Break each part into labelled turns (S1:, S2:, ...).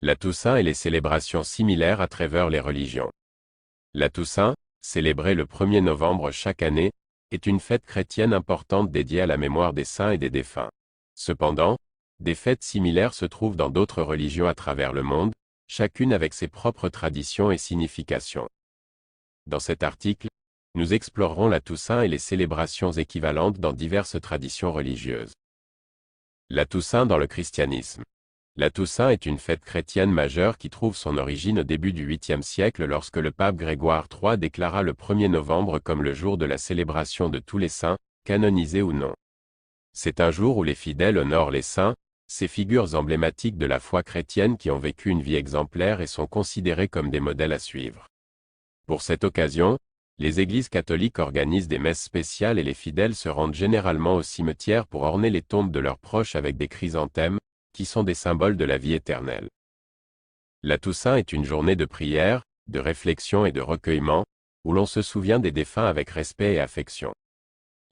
S1: La Toussaint et les célébrations similaires à travers les religions. La Toussaint, célébrée le 1er novembre chaque année, est une fête chrétienne importante dédiée à la mémoire des saints et des défunts. Cependant, des fêtes similaires se trouvent dans d'autres religions à travers le monde, chacune avec ses propres traditions et significations. Dans cet article, nous explorerons la Toussaint et les célébrations équivalentes dans diverses traditions religieuses. La Toussaint dans le christianisme. La Toussaint est une fête chrétienne majeure qui trouve son origine au début du 8e siècle lorsque le pape Grégoire III déclara le 1er novembre comme le jour de la célébration de tous les saints, canonisés ou non. C'est un jour où les fidèles honorent les saints, ces figures emblématiques de la foi chrétienne qui ont vécu une vie exemplaire et sont considérées comme des modèles à suivre. Pour cette occasion, les églises catholiques organisent des messes spéciales et les fidèles se rendent généralement au cimetière pour orner les tombes de leurs proches avec des chrysanthèmes, qui sont des symboles de la vie éternelle. La Toussaint est une journée de prière, de réflexion et de recueillement, où l'on se souvient des défunts avec respect et affection.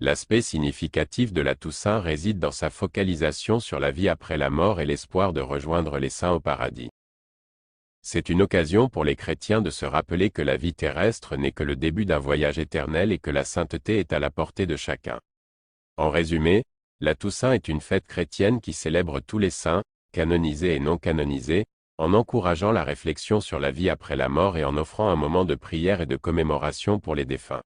S1: L'aspect significatif de la Toussaint réside dans sa focalisation sur la vie après la mort et l'espoir de rejoindre les saints au paradis. C'est une occasion pour les chrétiens de se rappeler que la vie terrestre n'est que le début d'un voyage éternel et que la sainteté est à la portée de chacun. En résumé, la Toussaint est une fête chrétienne qui célèbre tous les saints, canonisés et non canonisés, en encourageant la réflexion sur la vie après la mort et en offrant un moment de prière et de commémoration pour les défunts.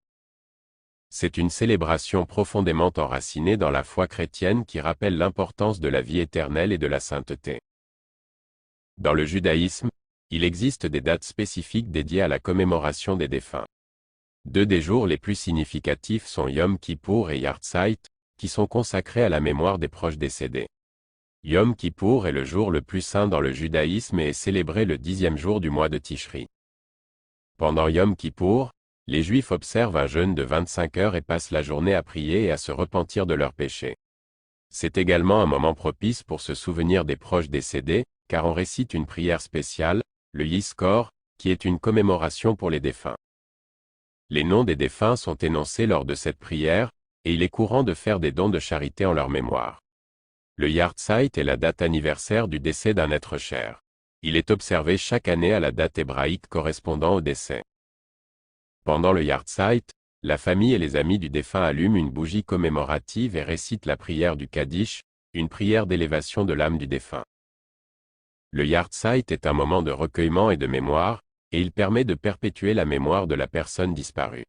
S1: C'est une célébration profondément enracinée dans la foi chrétienne qui rappelle l'importance de la vie éternelle et de la sainteté. Dans le judaïsme, il existe des dates spécifiques dédiées à la commémoration des défunts. Deux des jours les plus significatifs sont Yom Kippour et Yartzeit, qui sont consacrés à la mémoire des proches décédés. Yom Kippour est le jour le plus saint dans le judaïsme et est célébré le 10e jour du mois de Tishri. Pendant Yom Kippour, les Juifs observent un jeûne de 25 heures et passent la journée à prier et à se repentir de leurs péchés. C'est également un moment propice pour se souvenir des proches décédés, car on récite une prière spéciale, le Yizkor, qui est une commémoration pour les défunts. Les noms des défunts sont énoncés lors de cette prière, et il est courant de faire des dons de charité en leur mémoire. Le Yartzeit est la date anniversaire du décès d'un être cher. Il est observé chaque année à la date hébraïque correspondant au décès. Pendant le Yartzeit, la famille et les amis du défunt allument une bougie commémorative et récitent la prière du Kaddish, une prière d'élévation de l'âme du défunt. Le Yartzeit est un moment de recueillement et de mémoire, et il permet de perpétuer la mémoire de la personne disparue.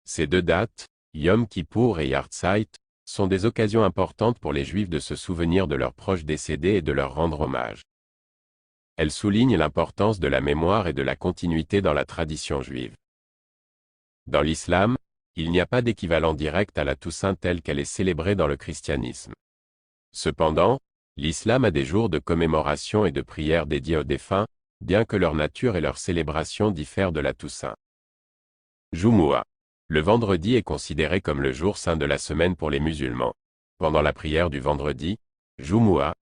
S1: Ces deux dates, Yom Kippour et Yartzeit, sont des occasions importantes pour les Juifs de se souvenir de leurs proches décédés et de leur rendre hommage. Elles soulignent l'importance de la mémoire et de la continuité dans la tradition juive. Dans l'islam, il n'y a pas d'équivalent direct à la Toussaint telle qu'elle est célébrée dans le christianisme. Cependant, l'islam a des jours de commémoration et de prière dédiés aux défunts, bien que leur nature et leur célébration diffèrent de la Toussaint. Jumu'ah. Le vendredi est considéré comme le jour saint de la semaine pour les musulmans. Pendant la prière du vendredi, Jumu'ah,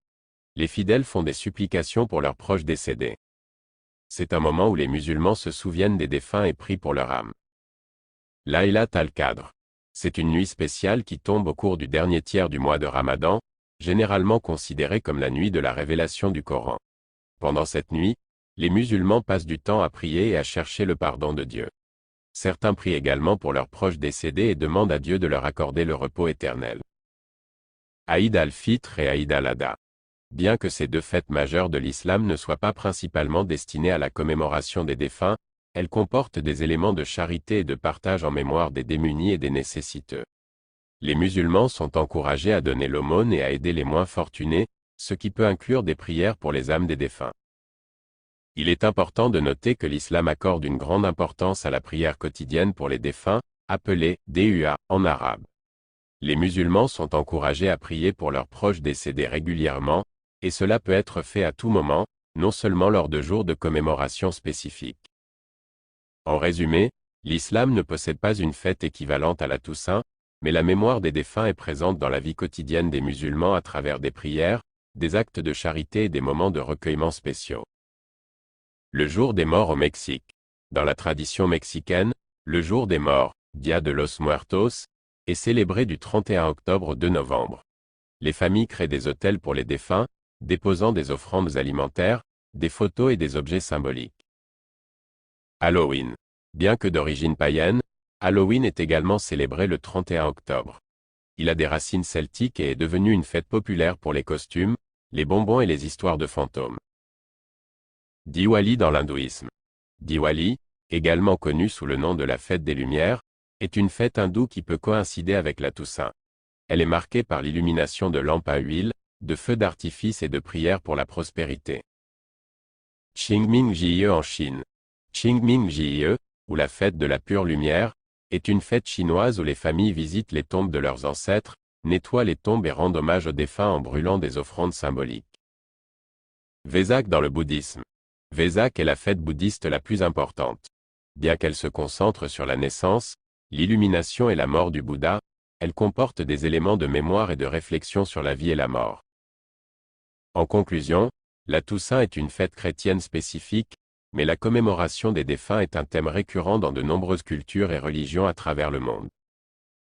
S1: les fidèles font des supplications pour leurs proches décédés. C'est un moment où les musulmans se souviennent des défunts et prient pour leur âme. Laylat al-Qadr. C'est une nuit spéciale qui tombe au cours du dernier tiers du mois de Ramadan, généralement considérée comme la nuit de la révélation du Coran. Pendant cette nuit, les musulmans passent du temps à prier et à chercher le pardon de Dieu. Certains prient également pour leurs proches décédés et demandent à Dieu de leur accorder le repos éternel. Aïd al-Fitr et Aïd al-Adha. Bien que ces deux fêtes majeures de l'islam ne soient pas principalement destinées à la commémoration des défunts, elles comportent des éléments de charité et de partage en mémoire des démunis et des nécessiteux. Les musulmans sont encouragés à donner l'aumône et à aider les moins fortunés, ce qui peut inclure des prières pour les âmes des défunts. Il est important de noter que l'islam accorde une grande importance à la prière quotidienne pour les défunts, appelée Dua en arabe. Les musulmans sont encouragés à prier pour leurs proches décédés régulièrement, et cela peut être fait à tout moment, non seulement lors de jours de commémoration spécifiques. En résumé, l'islam ne possède pas une fête équivalente à la Toussaint, mais la mémoire des défunts est présente dans la vie quotidienne des musulmans à travers des prières, des actes de charité et des moments de recueillement spéciaux. Le jour des morts au Mexique. Dans la tradition mexicaine, le jour des morts, Dia de los Muertos, est célébré du 31 octobre au 2 novembre. Les familles créent des autels pour les défunts, déposant des offrandes alimentaires, des photos et des objets symboliques. Halloween. Bien que d'origine païenne, Halloween est également célébré le 31 octobre. Il a des racines celtiques et est devenu une fête populaire pour les costumes, les bonbons et les histoires de fantômes. Diwali dans l'hindouisme. Diwali, également connue sous le nom de la fête des Lumières, est une fête hindoue qui peut coïncider avec la Toussaint. Elle est marquée par l'illumination de lampes à huile, de feux d'artifice et de prières pour la prospérité. Qingming Jie en Chine. Qingming Jie, ou la fête de la pure lumière, est une fête chinoise où les familles visitent les tombes de leurs ancêtres, nettoient les tombes et rendent hommage aux défunts en brûlant des offrandes symboliques. Vesak dans le bouddhisme. Vesak est la fête bouddhiste la plus importante. Bien qu'elle se concentre sur la naissance, l'illumination et la mort du Bouddha, elle comporte des éléments de mémoire et de réflexion sur la vie et la mort. En conclusion, la Toussaint est une fête chrétienne spécifique, mais la commémoration des défunts est un thème récurrent dans de nombreuses cultures et religions à travers le monde.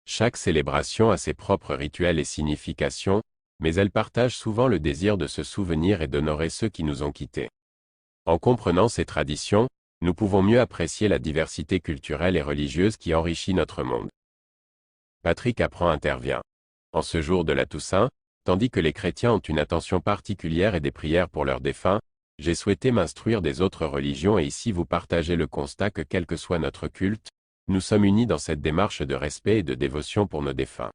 S1: Chaque célébration a ses propres rituels et significations, mais elle partage souvent le désir de se souvenir et d'honorer ceux qui nous ont quittés. En comprenant ces traditions, nous pouvons mieux apprécier la diversité culturelle et religieuse qui enrichit notre monde. Patrick Apprend intervient. En ce jour de la Toussaint, tandis que les chrétiens ont une attention particulière et des prières pour leurs défunts, j'ai souhaité m'instruire des autres religions et ici vous partager le constat que quel que soit notre culte, nous sommes unis dans cette démarche de respect et de dévotion pour nos défunts.